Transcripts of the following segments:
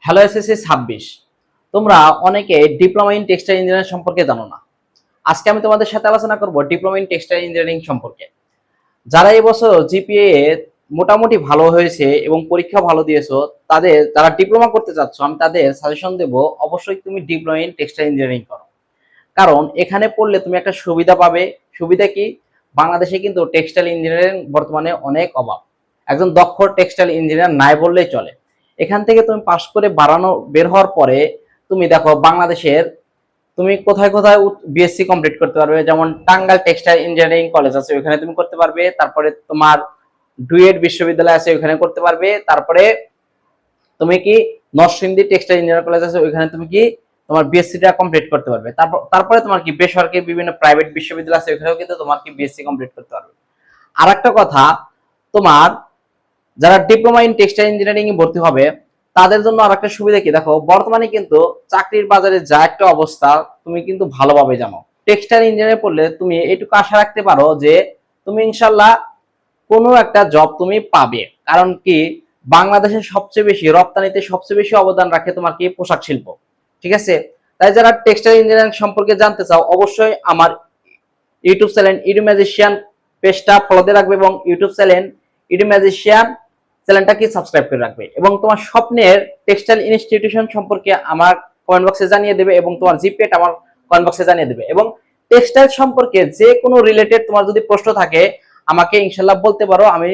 Hello SSC 26। তোমরা অনেকে diploma in textile engineering সম্পর্কে জানো না। আজকে আমি তোমাদের সাথে আলোচনা করব ডিপ্লোমা ইন টেক্সটাইল ইঞ্জিনিয়ারিং সম্পর্কে। যারা এই বছর জিপিএ মোটামুটি ভালো হয়েছে এবং পরীক্ষা ভালো দিয়েছো, তাদের যারা ডিপ্লোমা করতে চাচ্ছ, আমি তাদের সাজেশন দেব অবশ্যই তুমি ডিপ্লোমা ইন টেক্সটাইল ইঞ্জিনিয়ারিং করো। কারণ এখানে পড়লে তুমি একটা সুবিধা পাবে। সুবিধা কি? বাংলাদেশে কিন্তু টেক্সটাইল ইঞ্জিনিয়ারিং বর্তমানে অনেক অভাব। একজন দক্ষ টেক্সটাইল ইঞ্জিনিয়ার নাই বললেই চলে। এখান থেকে তুমি পাস করে বের হওয়ার পরে তুমি দেখো বাংলাদেশের তুমি কোথায় কোথায় বিএসসি কমপ্লিট করতে পারবে। যেমন টাঙ্গাইল টেক্সটাইল ইঞ্জিনিয়ারিং কলেজ আছে, ওখানে তুমি করতে পারবে। তারপরে তোমার ডুয়েট বিশ্ববিদ্যালয় আছে, ওখানে করতে পারবে। তারপরে তুমি কি নরসিংদী টেক্সটাইল ইঞ্জিনিয়ারিং কলেজ আছে, ওখানে তুমি কি তোমার বিএসসিটা কমপ্লিট করতে পারবে। তারপরে তোমার কি বেসরকারি বিভিন্ন প্রাইভেট বিশ্ববিদ্যালয় আছে, ওখানেও কিন্তু তোমার কি বিএসসি কমপ্লিট করতে পারবে। আর একটা কথা, তোমার যারা ডিপ্লোমা ইন টেক্সটাইল ইঞ্জিনিয়ারিং এ ভর্তি হবে তাদের জন্য আর একটা সুবিধা কি, দেখো বর্তমানে কিন্তু চাকরির বাজারে যা একটা অবস্থা তুমি কিন্তু ভালোভাবে জানো। টেক্সটাইল ইঞ্জিনিয়ারিং পড়লে তুমি এটুকু আশা রাখতে পারো যে তুমি ইনশাল্লাহ কোনো একটা জব তুমি পাবে। কারণ কি, বাংলাদেশের সবচেয়ে বেশি রপ্তানিতে সবচেয়ে বেশি অবদান রাখে তোমার কি পোশাক শিল্প। ঠিক আছে, তাই যারা টেক্সটাইল ইঞ্জিনিয়ারিং সম্পর্কে জানতে চাও অবশ্যই আমার ইউটিউব চ্যানেল ইডুম্যাজিশিয়ান পেজটা ফলোতে রাখবে এবং ইউটিউব চ্যানেল ইডুম্যাজিশিয়ান চ্যানেলটাকে সাবস্ক্রাইব করে রাখবে এবং তোমার স্বপ্নের টেক্সটাইল ইনস্টিটিউশন সম্পর্কে আমার কমেন্ট বক্সে জানিয়ে দেবে এবং তোমার জিপিএটা আমার কমেন্ট বক্সে জানিয়ে দেবে। এবং টেক্সটাইল সম্পর্কে যে কোনো রিলেটেড তোমার যদি প্রশ্ন থাকে আমাকে ইনশাল্লাহ বলতে পারো, আমি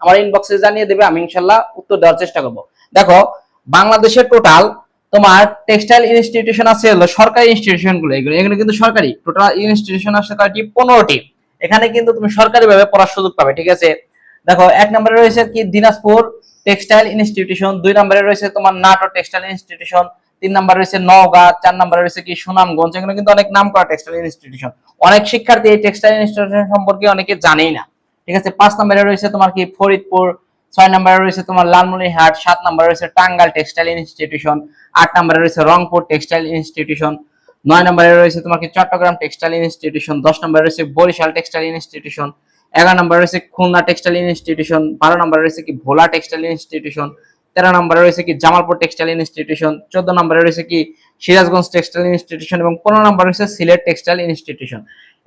আমার ইনবক্সে জানিয়ে দেবে, আমি ইনশাল্লাহ উত্তর দেওয়ার চেষ্টা করব। দেখো বাংলাদেশের টোটাল তোমার টেক্সটাইল ইনস্টিটিউশন আছে হলো সরকারি ইনস্টিটিউশন গুলো, এগুলো কিন্তু সরকারি। টোটাল ইনস্টিটিউশন আছে কয়টি? 15টি। এখানে কিন্তু তুমি সরকারি ভাবে পড়ার সুযোগ পাবে। ঠিক আছে, দেখো এক নম্বরে রয়েছে কি দিনাজপুর টেক্সটাইল ইনস্টিটিউশন, 2 নম্বরে রয়েছে তোমার নাটোর টেক্সটাইল ইনস্টিটিউশন, 3 নম্বরে রয়েছে নওগাঁ, 4 নম্বরে রয়েছে কি সুনামগঞ্জ। এগুলো কিন্তু অনেক নাম করা টেক্সটাইল ইনস্টিটিউশন। অনেক শিক্ষার্থী এই টেক্সটাইল ইনস্টিটিউশন সম্পর্কে অনেকে জানেই না। ঠিক আছে, 5 নম্বরে রয়েছে তোমার কি ফরিদপুর, 6 নম্বরে রয়েছে তোমার লালমনিরহাট, 7 নম্বরে রয়েছে টাঙ্গাইল টেক্সটাইল ইনস্টিটিউশন, 8 নম্বরে রয়েছে রংপুর টেক্সটাইল ইনস্টিটিউশন, 9 নম্বরে রয়েছে তোমার কি চট্টগ্রাম টেক্সটাইল ইনস্টিটিউশন, 10 নম্বরে রয়েছে বরিশাল টেক্সটাইল ইনস্টিটিউশন, 11 নম্বরে রয়েছে খুলনা টেক্সটাইল ইনস্টিটিউশন, 12 নম্বরে রয়েছে কি ভোলা টেক্সটাইল ইনস্টিটিউশন, 13 নম্বরে রয়েছে কি জামালপুর টেক্সটাইল ইনস্টিটিউশন, 14 নম্বরে রয়েছে কি সিরাজগঞ্জ টেক্সটাইল ইনস্টিটিউশন এবং 15 নম্বরে রয়েছে সিলেট টেক্সটাইল ইনস্টিটিউশন।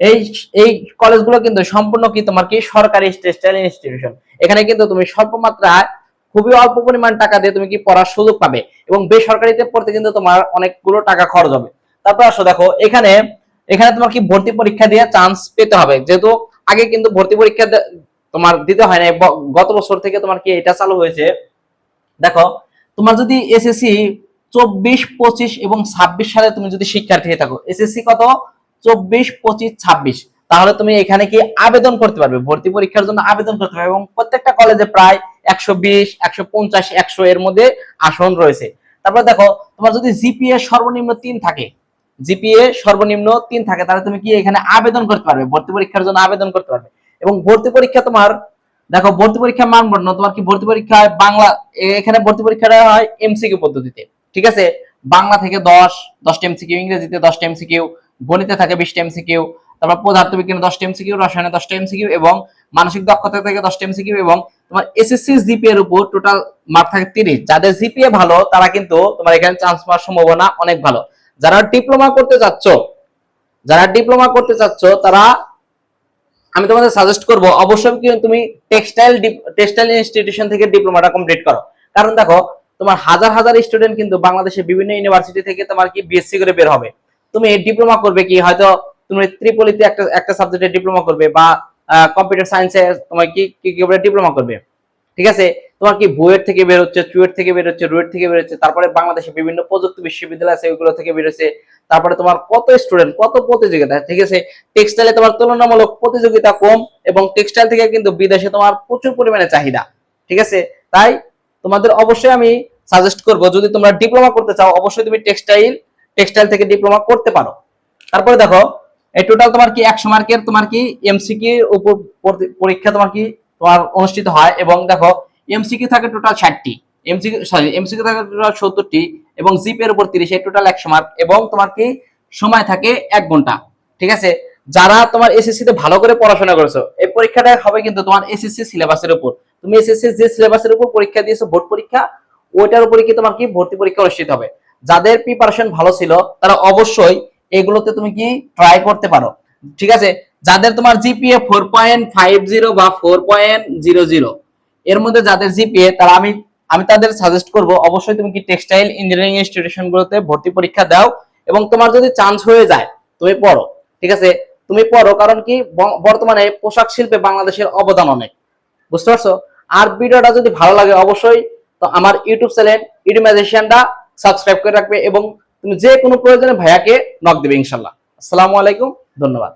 এই এই কলেজগুলো কিন্তু সম্পূর্ণ কি তোমার কি সরকারি টেক্সটাইল ইনস্টিটিউশন। এখানে কিন্তু তুমি স্বল্প মাত্রায় খুবই অল্প পরিমাণ টাকা দিয়ে তুমি কি পড়ার সুযোগ পাবে এবং বেসরকারিতে পড়তে কিন্তু তোমার অনেকগুলো টাকা খরচ হবে। তারপর আসো দেখো এখানে এখানে তোমার কি ভর্তি পরীক্ষা দিয়ে চান্স পেতে হবে। যেহেতু আগে কিন্তু ভর্তি পরীক্ষা তোমার দিতে হয় না, গত বছর থেকে তোমার কি এটা চালু হয়েছে। দেখো তোমার যদি এসএসসি 24, 25 এবং 26 সালে তুমি যদি শিক্ষার্থী হয়ে থাকো, এসএসসি কত 24, 25, 26, তাহলে তুমি এখানে কি আবেদন করতে পারবে, ভর্তি পরীক্ষার জন্য আবেদন করতে পারবে এবং প্রত্যেকটা কলেজে প্রায় 120, 150, 100 এর মধ্যে আসন রয়েছে। তারপর দেখো তোমার যদি জিপিএ সর্বনিম্ন 3 থাকে, জিপিএ সর্বনিম্ন 3 থাকে, তাহলে তুমি কি এখানে আবেদন করতে পারবে, ভর্তি পরীক্ষার জন্য আবেদন করতে পারবে। এবং ভর্তি পরীক্ষা তোমার দেখো ভর্তি পরীক্ষা মানবন্ধ, তোমার কি ভর্তি পরীক্ষায় বাংলা, এখানে ভর্তি পরীক্ষাটা হয় এমসিকিউ পদ্ধতিতে। ঠিক আছে, বাংলা থেকে 10টা এমসিকিউ, ইংরেজিতে 10টা এমসিকিউ, গণিতে থাকে 20টা এমসিকিউ, তারপর পদার্থবিজ্ঞানে 10টা এমসিকিউ, রসায়নে 10টা এমসিকিউ এবং মানসিক দক্ষতা থেকে 10টা এমসিকিউ এবং তোমার এসএসসি জিপিএ এর উপর টোটাল মার্ক থাকে 30। যাদের জিপিএ ভালো তারা কিন্তু তোমার এখানে চান্স পাওয়ার সম্ভাবনা অনেক ভালো। যারা ডিপ্লোমা করতে চাচ্ছ তারা আমি তোমাদের সাজেস্ট করব অবশ্যই কি তুমি টেক্সটাইল ইনস্টিটিউশন থেকে ডিপ্লোমাটা কমপ্লিট করো। কারণ দেখো তোমার হাজার হাজার স্টুডেন্ট কিন্তু বাংলাদেশের বিভিন্ন ইউনিভার্সিটি থেকে তোমার কি বিএসসি করে বের হবে। তুমি ডিপ্লোমা করবে কি, হয়তো তুমি ত্রিপলিতে একটা সাবজেক্টে ডিপ্লোমা করবে বা কম্পিউটার সায়েন্সে তোমার কি ডিপ্লোমা করবে। ঠিক আছে, তোমার কি বুয়েট থেকে বের হচ্ছে, চুয়েট থেকে বের হচ্ছে, রুয়েট থেকে বের হচ্ছে, তারপরে বাংলাদেশে বিভিন্ন প্রযুক্তি বিশ্ববিদ্যালয় আছে ওইগুলো থেকে বের হচ্ছে। তারপরে তোমার কত স্টুডেন্ট, কত প্রতিযোগিতা। ঠিক আছে, টেক্সটাইলে তোমার তুলনামূলক প্রতিযোগিতা কম এবং টেক্সটাইল থেকে কিন্তু বিদেশে তোমার প্রচুর পরিমাণে চাহিদা। ঠিক আছে, তাই তোমাদের অবশ্যই আমি সাজেস্ট করব যদি তোমরা ডিপ্লোমা করতে চাও অবশ্যই তুমি টেক্সটাইল থেকে ডিপ্লোমা করতে পারো। তারপরে দেখো এই টোটাল তোমার কি 100 মার্কের তোমার কি এমসিকিউ উপর পরীক্ষা তোমার অনুষ্ঠিত হয় এবং দেখো এমসিকিউ থাকে টোটাল 60টি, এমসিকিউ থাকে টোটাল 70টি এবং জিপ এর উপর 30, এই টোটাল 100 মার্ক এবং তোমার কি সময় থাকে 1 ঘন্টা। ঠিক আছে, যারা তোমার এসএসসি তে ভালো করে পড়াশোনা করেছো এই পরীক্ষাটা হবে কিন্তু তোমার এসএসসি সিলেবাসের উপর। তুমি এসএসসি যে সিলেবাসের উপর পরীক্ষা দিয়েছো বোর্ড পরীক্ষা, ওইটার উপরে কি তোমার কি ভর্তি পরীক্ষা অনুষ্ঠিত হবে। যাদের প্রিপারেশন ভালো ছিল তারা অবশ্যই এগুলোতে তুমি কি ট্রাই করতে পারো, ঠিক আছে। যাদের তোমার জিপিএ 4.50 বা 4.00 এর মধ্যে যাদের জিপিএ, তারা আমি তাদের সাজেস্ট করব অবশ্যই তুমি কি টেক্সটাইল ইঞ্জিনিয়ারিং ইনস্টিটিউশনগুলোতে ভর্তি পরীক্ষা দাও, এবং তোমার যদি চান্স হয়ে যায় তুমি পড়ো, ঠিক আছে। তুমি পড়ো, কারণ কি বর্তমানে পোশাক শিল্পে বাংলাদেশের অবদান অনেক, বুঝতে পারছো। আর ভিডিওটা যদি ভালো লাগে অবশ্যই তো আমার ইউটিউব চ্যানেল ইডুমাইজেশনটা সাবস্ক্রাইব করে রাখবে, এবং তুমি যে কোনো প্রয়োজনে ভাইয়াকে নক দেবে ইনশাল্লাহ। আসসালামু আলাইকুম, ধন্যবাদ।